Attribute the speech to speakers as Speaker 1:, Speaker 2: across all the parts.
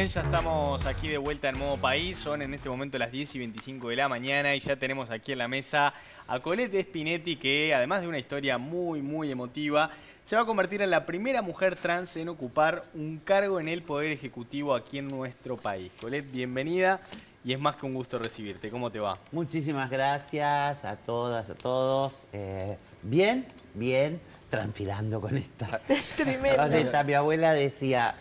Speaker 1: bien, ya estamos aquí de vuelta en modo país. Son en este momento las 10:25 de la mañana y ya tenemos aquí en la mesa a Colette Spinetti, que además de una historia muy emotiva, se va a convertir en la primera mujer trans en ocupar un cargo en el Poder Ejecutivo aquí en nuestro país. Colette, bienvenida y es más que un gusto recibirte. ¿Cómo te va?
Speaker 2: Muchísimas gracias a todas, a todos. Bien, transpirando con esta.
Speaker 3: Tremendo.
Speaker 2: Con esta. Mi abuela decía,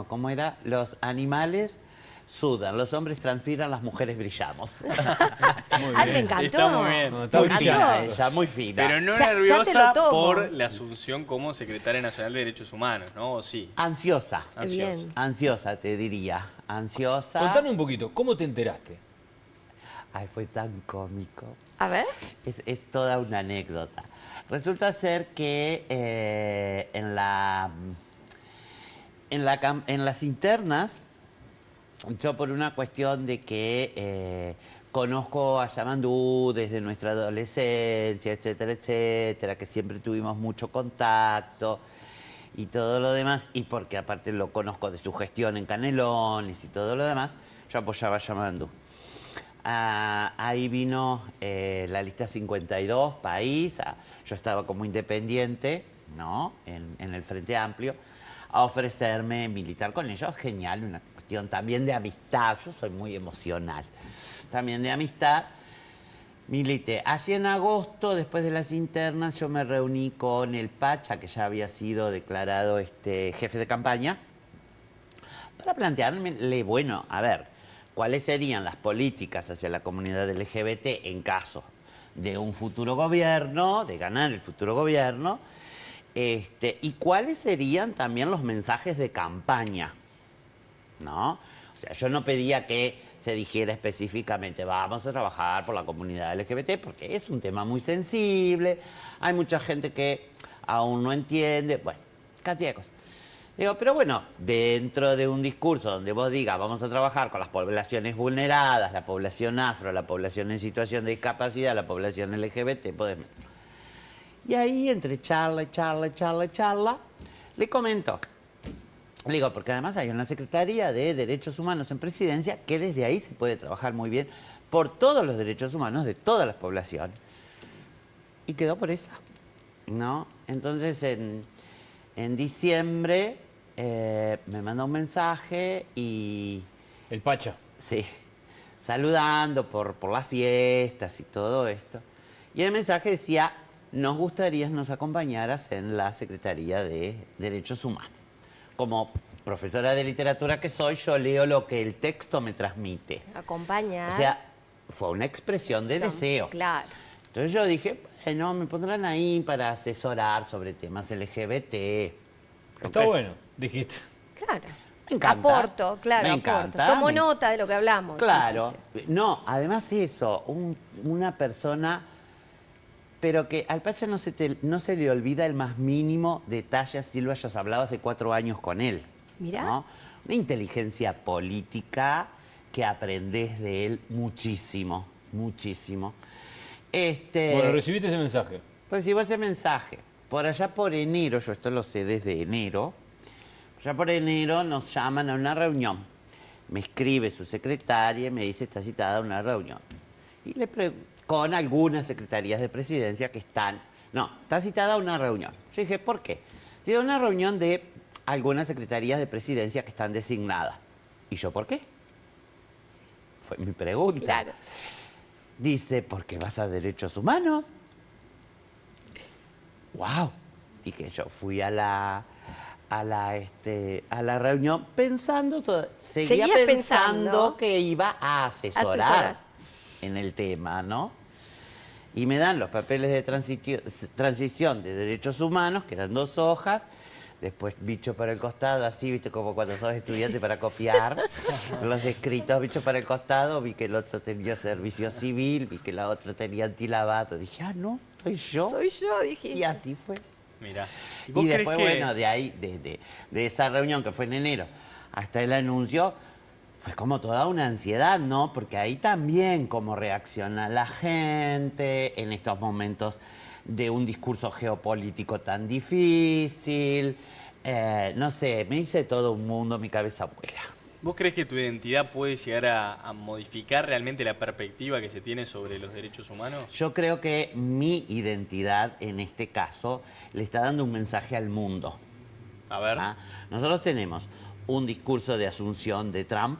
Speaker 2: ¿cómo era? Los animales sudan, los hombres transpiran, las mujeres brillamos.
Speaker 1: Muy
Speaker 3: Ay, me encantó.
Speaker 1: Está muy bien.
Speaker 2: Muy
Speaker 3: encantó.
Speaker 2: fina ella, muy fina.
Speaker 1: Pero no
Speaker 3: Ya te lo
Speaker 1: nerviosa
Speaker 3: tomo.
Speaker 1: por la asunción como secretaria nacional de Derechos Humanos, ¿no? ¿O sí?
Speaker 2: Ansiosa.
Speaker 1: Ansiosa.
Speaker 3: Bien.
Speaker 2: Ansiosa, te diría. Ansiosa.
Speaker 4: Contame un poquito, ¿cómo te enteraste?
Speaker 2: Ay, fue tan cómico.
Speaker 3: A ver.
Speaker 2: Es toda una anécdota. Resulta ser que en las internas, yo por una cuestión de que conozco a Yamandú desde nuestra adolescencia, etcétera, que siempre tuvimos mucho contacto y todo lo demás, y porque aparte lo conozco de su gestión en Canelones y todo lo demás, yo apoyaba a Yamandú. Ahí vino la lista 52, país, yo estaba como independiente, ¿no? En el Frente Amplio, a ofrecerme militar con ellos. Genial, una cuestión también de amistad, yo soy muy emocional, también de amistad. Milité. Allí en agosto, después de las internas, yo me reuní con el Pacha, que ya había sido declarado jefe de campaña, para plantearle, bueno, a ver, cuáles serían las políticas hacia la comunidad LGBT en caso de un futuro gobierno, de ganar el futuro gobierno, y cuáles serían también los mensajes de campaña, ¿no? O sea, yo no pedía que se dijera específicamente vamos a trabajar por la comunidad LGBT, porque es un tema muy sensible, hay mucha gente que aún no entiende, bueno, cantidad de cosas. Digo, pero bueno, dentro de un discurso donde vos digas vamos a trabajar con las poblaciones vulneradas, la población afro, la población en situación de discapacidad, la población LGBT, podés meter. Y ahí, entre charla, le comento. Le digo, porque además hay una Secretaría de Derechos Humanos en Presidencia que desde ahí se puede trabajar muy bien por todos los derechos humanos de todas las poblaciones. Y quedó por esa, ¿no? Entonces, en diciembre me mandó un mensaje y...
Speaker 4: El Pacha.
Speaker 2: Sí, saludando por las fiestas y todo esto. Y el mensaje decía, nos gustaría nos acompañaras en la Secretaría de Derechos Humanos. Como profesora de literatura que soy, yo leo lo que el texto me transmite.
Speaker 3: Acompaña.
Speaker 2: O sea, fue una expresión de deseo.
Speaker 3: Claro.
Speaker 2: Entonces yo dije, bueno, me pondrán ahí para asesorar sobre temas LGBT.
Speaker 4: Está bueno, dijiste.
Speaker 3: Claro.
Speaker 2: Me encanta.
Speaker 3: Aporto, claro,
Speaker 2: Me
Speaker 3: aporto.
Speaker 2: encanta.
Speaker 3: Tomo nota de lo que hablamos.
Speaker 2: Claro.
Speaker 3: dijiste.
Speaker 2: No, además eso, una persona, pero que al Pacha no se le olvida el más mínimo detalle, así lo hayas hablado hace 4 años con él.
Speaker 3: Mirá.
Speaker 2: ¿No? Una inteligencia política que aprendés de él muchísimo.
Speaker 4: Bueno, recibiste ese mensaje.
Speaker 2: Recibo ese mensaje. Por allá por enero, yo esto lo sé desde enero, allá por enero nos llaman a una reunión. Me escribe su secretaria y me dice, está citada a una reunión. Y con algunas secretarías de presidencia que están... No, está citada a una reunión. Yo dije, ¿por qué? Tiene una reunión de algunas secretarías de presidencia que están designadas. ¿Y yo por qué? Fue mi pregunta.
Speaker 3: Claro.
Speaker 2: Dice, ¿porque vas a Derechos Humanos? ¡Wow! Dije, yo fui a la reunión pensando, seguía
Speaker 3: Seguías
Speaker 2: pensando
Speaker 3: pensando
Speaker 2: que iba a asesorar en el tema, ¿no? Y me dan los papeles de transición de Derechos Humanos, que eran 2 hojas, después bicho para el costado, así, viste, como cuando sos estudiante para copiar los escritos, bicho para el costado, vi que el otro tenía servicio civil, vi que la otra tenía antilavado, dije, no, soy yo.
Speaker 3: Soy yo, dije.
Speaker 2: Y así fue.
Speaker 1: Mira.
Speaker 2: Y después, bueno, de ahí, de esa reunión que fue en enero hasta el anuncio, fue como toda una ansiedad, ¿no? Porque ahí también cómo reacciona la gente en estos momentos de un discurso geopolítico tan difícil, No sé, me hice todo un mundo, mi cabeza vuela.
Speaker 1: ¿Vos crees que tu identidad puede llegar a modificar realmente la perspectiva que se tiene sobre los derechos humanos?
Speaker 2: Yo creo que mi identidad, en este caso, le está dando un mensaje al mundo.
Speaker 1: A ver.
Speaker 2: ¿Ah? Nosotros tenemos un discurso de asunción de Trump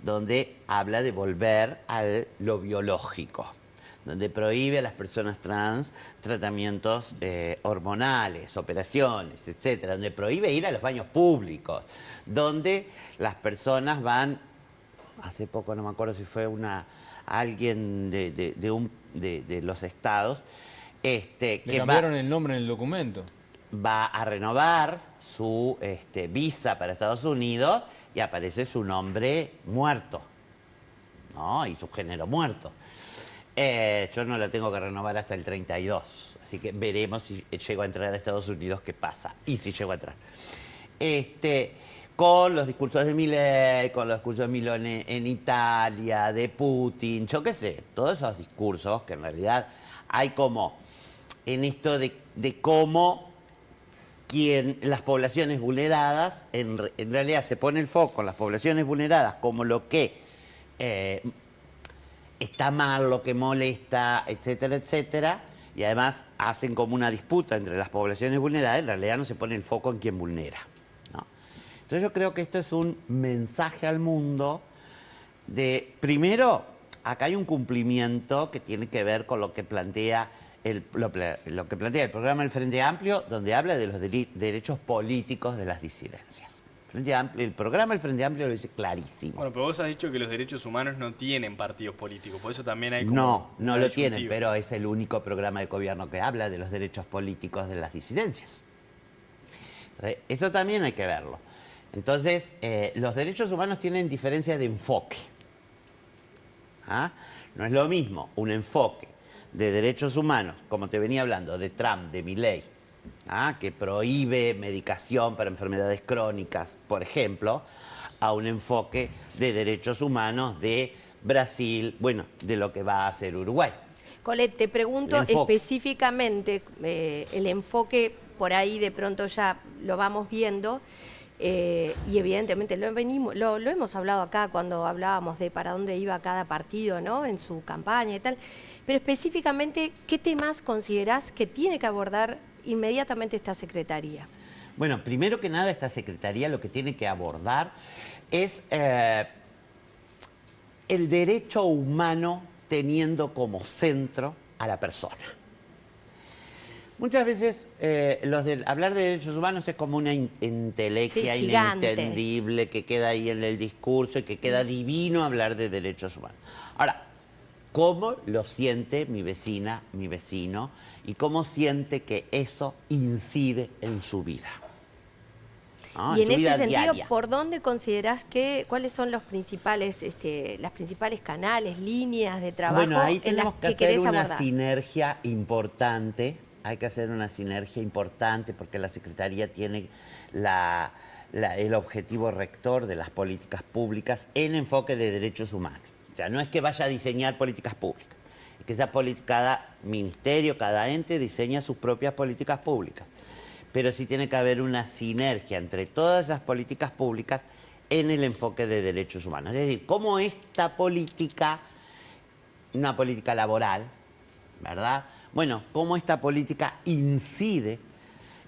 Speaker 2: donde habla de volver a lo biológico, donde prohíbe a las personas trans tratamientos hormonales, operaciones, etcétera, donde prohíbe ir a los baños públicos, donde las personas van, hace poco no me acuerdo si fue alguien de los estados,
Speaker 4: Le
Speaker 2: que
Speaker 4: cambiaron el nombre en el documento.
Speaker 2: va a renovar su visa para Estados Unidos y aparece su nombre muerto, ¿no? Y su género muerto. Yo no la tengo que renovar hasta el 32, así que veremos si llego a entrar a Estados Unidos qué pasa, y si llego a entrar. Con los discursos de Milei, con los discursos de Milei en Italia, de Putin, yo qué sé, todos esos discursos que en realidad hay como en esto de cómo las poblaciones vulneradas, en realidad se pone el foco en las poblaciones vulneradas como lo que está mal, lo que molesta, etcétera, etcétera, y además hacen como una disputa entre las poblaciones vulneradas, en realidad no se pone el foco en quien vulnera, ¿no? Entonces yo creo que esto es un mensaje al mundo de, primero, acá hay un cumplimiento que tiene que ver con lo que plantea lo que plantea el programa del Frente Amplio, donde habla de los derechos políticos de las disidencias. El programa del Frente Amplio lo dice clarísimo.
Speaker 1: Bueno, pero vos has dicho que los derechos humanos no tienen partidos políticos, por eso también hay como
Speaker 2: No
Speaker 1: una
Speaker 2: lo tienen,
Speaker 1: disyuntiva.
Speaker 2: pero es el único programa de gobierno que habla de los derechos políticos de las disidencias. Entonces, eso también hay que verlo. Entonces, los derechos humanos tienen diferencia de enfoque. ¿Ah? No es lo mismo un enfoque de derechos humanos, como te venía hablando, de Trump, de Milei, que prohíbe medicación para enfermedades crónicas, por ejemplo, a un enfoque de derechos humanos de Brasil, bueno, de lo que va a hacer Uruguay.
Speaker 3: Colette, te pregunto específicamente el enfoque, por ahí de pronto ya lo vamos viendo, y evidentemente lo hemos hablado acá cuando hablábamos de para dónde iba cada partido, ¿no?, en su campaña y tal, pero específicamente, ¿qué temas considerás que tiene que abordar inmediatamente esta Secretaría?
Speaker 2: Bueno, primero que nada, esta Secretaría lo que tiene que abordar es el derecho humano teniendo como centro a la persona. Muchas veces hablar de derechos humanos es como una entelequia inentendible que queda ahí en el discurso y que queda divino hablar de derechos humanos. Ahora, ¿cómo lo siente mi vecina, mi vecino? ¿Y cómo siente que eso incide en su vida?
Speaker 3: Y en ese sentido,
Speaker 2: diaria.
Speaker 3: ¿por dónde considerás cuáles son los principales, las principales canales, líneas de trabajo
Speaker 2: bueno, ahí
Speaker 3: en las
Speaker 2: tenemos que hacer
Speaker 3: querés
Speaker 2: una
Speaker 3: abordar?
Speaker 2: sinergia importante. Hay que hacer una sinergia importante porque la Secretaría tiene el objetivo rector de las políticas públicas en enfoque de derechos humanos. O sea, no es que vaya a diseñar políticas públicas, es que cada ministerio, cada ente diseña sus propias políticas públicas. Pero sí tiene que haber una sinergia entre todas esas políticas públicas en el enfoque de derechos humanos. Es decir, cómo esta política, una política laboral, ¿verdad? Bueno, cómo esta política incide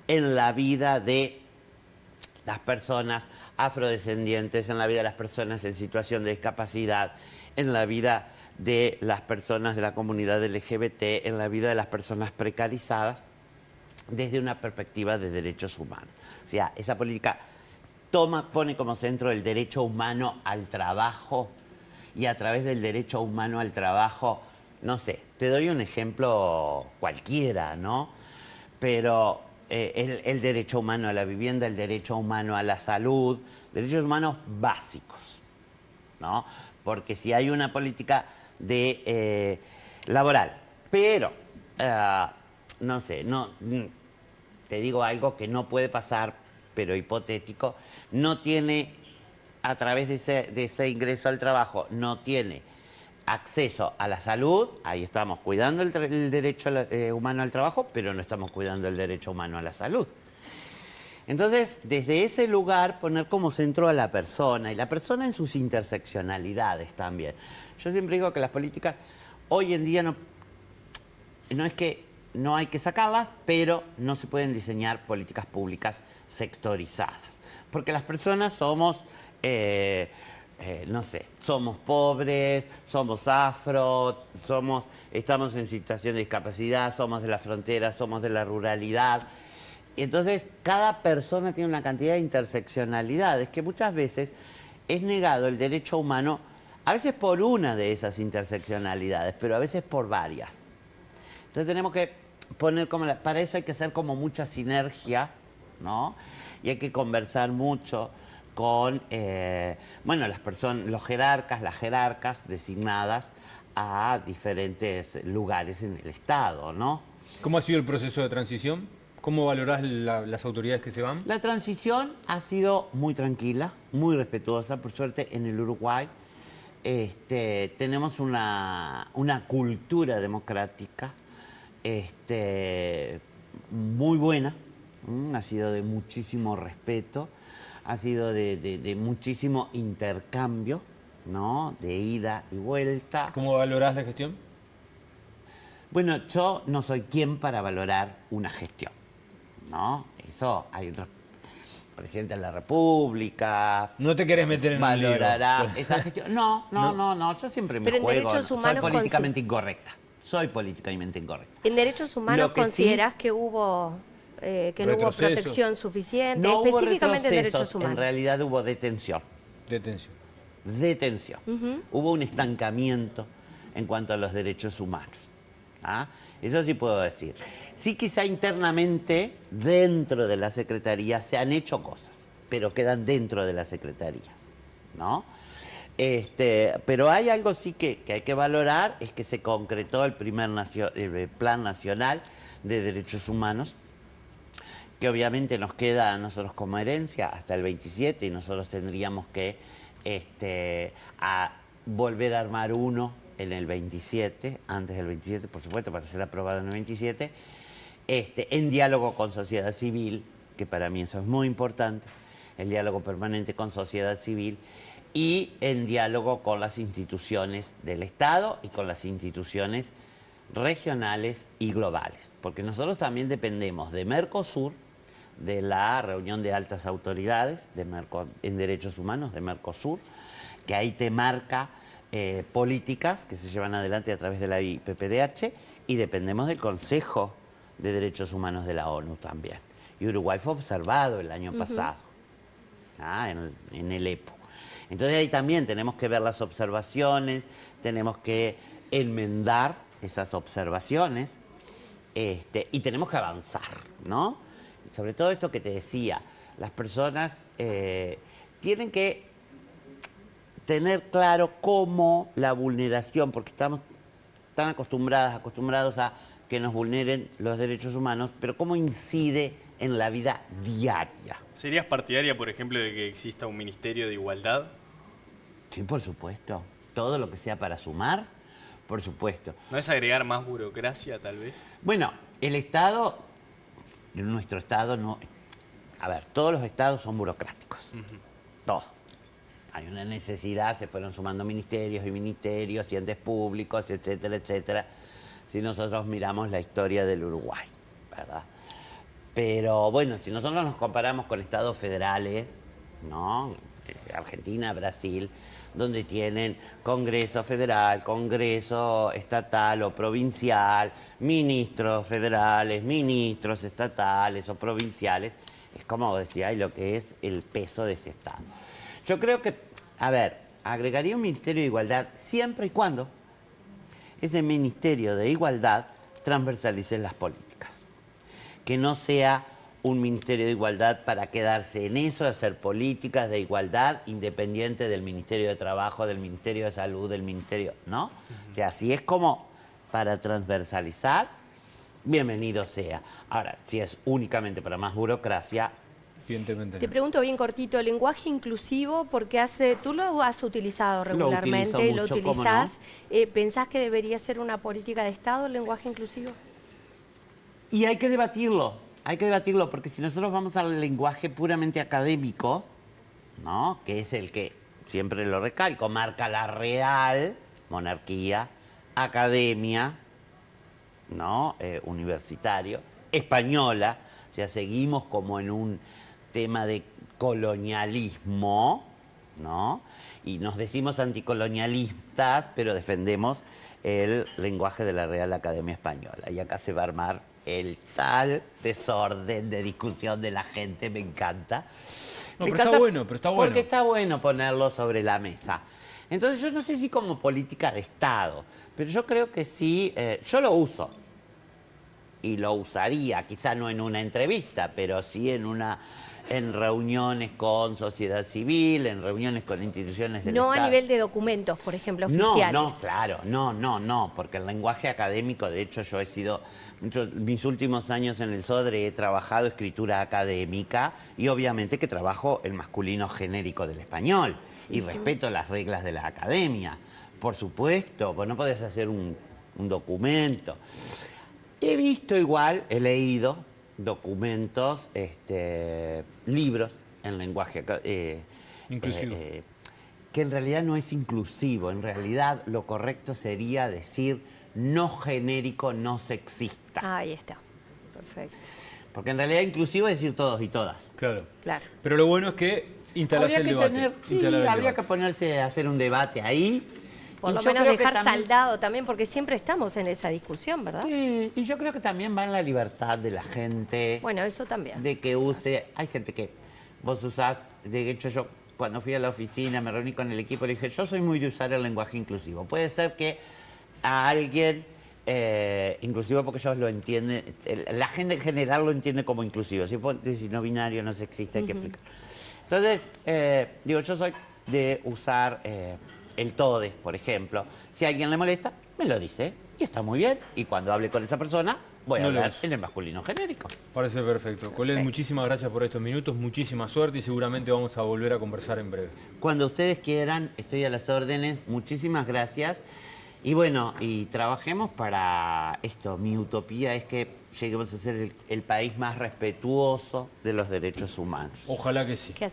Speaker 2: en la vida de las personas afrodescendientes, en la vida de las personas en situación de discapacidad, en la vida de las personas de la comunidad LGBT, en la vida de las personas precarizadas, desde una perspectiva de derechos humanos. O sea, esa política pone como centro el derecho humano al trabajo y a través del derecho humano al trabajo, no sé, te doy un ejemplo cualquiera, ¿no? Pero el derecho humano a la vivienda, el derecho humano a la salud, derechos humanos básicos, ¿no? Porque si hay una política laboral, pero, no sé, te digo algo que no puede pasar, pero hipotético, no tiene, a través de ese ingreso al trabajo, no tiene acceso a la salud, ahí estamos cuidando el derecho humano al trabajo, pero no estamos cuidando el derecho humano a la salud. Entonces, desde ese lugar, poner como centro a la persona, y la persona en sus interseccionalidades también. Yo siempre digo que las políticas, hoy en día no es que no hay que sacarlas, pero no se pueden diseñar políticas públicas sectorizadas. Porque las personas somos, no sé, somos pobres, somos afro, estamos en situación de discapacidad, somos de la frontera, somos de la ruralidad. Entonces, cada persona tiene una cantidad de interseccionalidades que muchas veces es negado el derecho humano, a veces por una de esas interseccionalidades, pero a veces por varias. Entonces tenemos que poner como, para eso hay que hacer como mucha sinergia, ¿no? Y hay que conversar mucho con, bueno, las personas, los jerarcas, las jerarcas designadas a diferentes lugares en el Estado, ¿no?
Speaker 4: ¿Cómo ha sido el proceso de transición? ¿Cómo valorás las autoridades que se van?
Speaker 2: La transición ha sido muy tranquila, muy respetuosa. Por suerte, en el Uruguay tenemos una cultura democrática muy buena. Ha sido de muchísimo respeto, ha sido de muchísimo intercambio, ¿no? De ida y vuelta.
Speaker 4: ¿Cómo valorás la gestión?
Speaker 2: Bueno, yo no soy quien para valorar una gestión, ¿no? Eso hay otros presidentes de la República.
Speaker 4: No te querés meter en
Speaker 2: valorará
Speaker 4: un lío.
Speaker 2: esa gestión. No, yo siempre me
Speaker 3: Pero en
Speaker 2: juego.
Speaker 3: derechos humanos
Speaker 2: Soy políticamente incorrecta. Soy políticamente incorrecta.
Speaker 3: ¿En derechos humanos considerás que hubo que no hubo protección suficiente?
Speaker 2: No hubo
Speaker 3: específicamente en derechos
Speaker 2: retrocesos,
Speaker 3: humanos.
Speaker 2: en realidad hubo detención. Detención. Hubo un estancamiento en cuanto a los derechos humanos. ¿Ah? Eso sí puedo decir. Sí, quizá internamente, dentro de la Secretaría, se han hecho cosas, pero quedan dentro de la Secretaría, ¿no? Pero hay algo sí que hay que valorar, es que se concretó el primer Plan Nacional de Derechos Humanos, que obviamente nos queda a nosotros como herencia hasta el 27, y nosotros tendríamos que volver a armar uno en el 27, antes del 27, por supuesto, para ser aprobado en el 27, en diálogo con sociedad civil, que para mí eso es muy importante, el diálogo permanente con sociedad civil, y en diálogo con las instituciones del Estado y con las instituciones regionales y globales, porque nosotros también dependemos de Mercosur, de la reunión de altas autoridades en derechos humanos de Mercosur, que ahí te marca políticas que se llevan adelante a través de la IPPDH, y dependemos del Consejo de Derechos Humanos de la ONU también. Y Uruguay fue observado el año pasado, en el EPU. Entonces ahí también tenemos que ver las observaciones, tenemos que enmendar esas observaciones y tenemos que avanzar, ¿no? Sobre todo esto que te decía, las personas tienen que tener claro cómo la vulneración, porque estamos tan acostumbrados a que nos vulneren los derechos humanos, pero cómo incide en la vida diaria.
Speaker 1: ¿Serías partidaria, por ejemplo, de que exista un Ministerio de Igualdad?
Speaker 2: Sí, por supuesto. Todo lo que sea para sumar, por supuesto.
Speaker 1: ¿No es agregar más burocracia, tal vez?
Speaker 2: Bueno, el Estado, nuestro Estado no... A ver, todos los Estados son burocráticos. Todos. Hay una necesidad, se fueron sumando ministerios y ministerios, y entes públicos, etcétera, etcétera. Si nosotros miramos la historia del Uruguay, ¿verdad? Pero bueno, si nosotros nos comparamos con estados federales, ¿no? Argentina, Brasil, donde tienen Congreso federal, Congreso estatal o provincial, ministros federales, ministros estatales o provinciales, es como decía, y lo que es el peso de ese Estado. Yo creo que, a ver, agregaría un Ministerio de Igualdad siempre y cuando ese Ministerio de Igualdad transversalice las políticas. Que no sea un Ministerio de Igualdad para quedarse en eso, hacer políticas de igualdad independiente del Ministerio de Trabajo, del Ministerio de Salud, del Ministerio, ¿no? O sea, si es como para transversalizar, bienvenido sea. Ahora, si es únicamente para más burocracia...
Speaker 3: Te pregunto bien cortito, lenguaje inclusivo, porque tú lo has utilizado regularmente, lo utilizás. No. ¿Pensás que debería ser una política de Estado el lenguaje inclusivo?
Speaker 2: Y hay que debatirlo. hay que debatirlo, porque si nosotros vamos al lenguaje puramente académico, ¿no? Que es el que, siempre lo recalco, marca la real monarquía, academia, ¿no? Universitario, española, o sea, seguimos como en un tema de colonialismo, ¿no? Y nos decimos anticolonialistas, pero defendemos el lenguaje de la Real Academia Española. Y acá se va a armar el tal desorden de discusión de la gente, me encanta.
Speaker 4: No,
Speaker 2: Me
Speaker 4: pero está
Speaker 2: encanta
Speaker 4: bueno, pero está bueno.
Speaker 2: Porque está bueno ponerlo sobre la mesa. Entonces yo no sé si como política de Estado, pero yo creo que sí, yo lo uso. Y lo usaría, quizá no en una entrevista, pero sí en reuniones con sociedad civil, en reuniones con instituciones del
Speaker 3: No
Speaker 2: Estado.
Speaker 3: a nivel de documentos, por ejemplo, oficiales.
Speaker 2: No, claro, no, porque el lenguaje académico, de hecho yo he sido, mis últimos años en el Sodre he trabajado escritura académica y obviamente que trabajo el masculino genérico del español y respeto las reglas de la academia, por supuesto, pues no podés hacer un documento. He visto igual, he leído documentos, libros en lenguaje
Speaker 4: Inclusivo.
Speaker 2: que en realidad no es inclusivo, en realidad lo correcto sería decir no genérico, no sexista.
Speaker 3: Ahí está, perfecto.
Speaker 2: Porque en realidad inclusivo es decir todos y todas.
Speaker 4: Claro.
Speaker 3: Claro.
Speaker 4: Pero lo bueno es que instalás el debate. Instalar el
Speaker 2: habría que
Speaker 4: debate.
Speaker 2: ponerse a hacer un debate ahí.
Speaker 3: Por
Speaker 2: Y
Speaker 3: lo
Speaker 2: yo
Speaker 3: menos
Speaker 2: creo que
Speaker 3: dejar
Speaker 2: también-
Speaker 3: saldado también, porque siempre estamos en esa discusión, ¿verdad?
Speaker 2: Sí, y yo creo que también va en la libertad de la gente.
Speaker 3: Bueno, eso también.
Speaker 2: De que use, hay gente que vos usás, de hecho yo cuando fui a la oficina me reuní con el equipo y le dije, yo soy muy de usar el lenguaje inclusivo. Puede ser que a alguien, inclusivo porque ellos lo entienden, la gente en general lo entiende como inclusivo. Si vos decís no binario, no sexista, hay que explicar. Entonces, digo, yo soy de usar el todes, por ejemplo. Si a alguien le molesta, me lo dice y está muy bien. Y cuando hable con esa persona, voy a
Speaker 4: No lo
Speaker 2: hablar
Speaker 4: uso.
Speaker 2: en el masculino genérico.
Speaker 4: Parece perfecto. Colette,
Speaker 3: Perfecto.
Speaker 4: muchísimas gracias por estos minutos, muchísima suerte y seguramente vamos a volver a conversar en breve.
Speaker 2: Cuando ustedes quieran, estoy a las órdenes. Muchísimas gracias. Y bueno, y trabajemos para esto. Mi utopía es que lleguemos a ser el país más respetuoso de los derechos humanos.
Speaker 4: Ojalá que sí.
Speaker 3: Que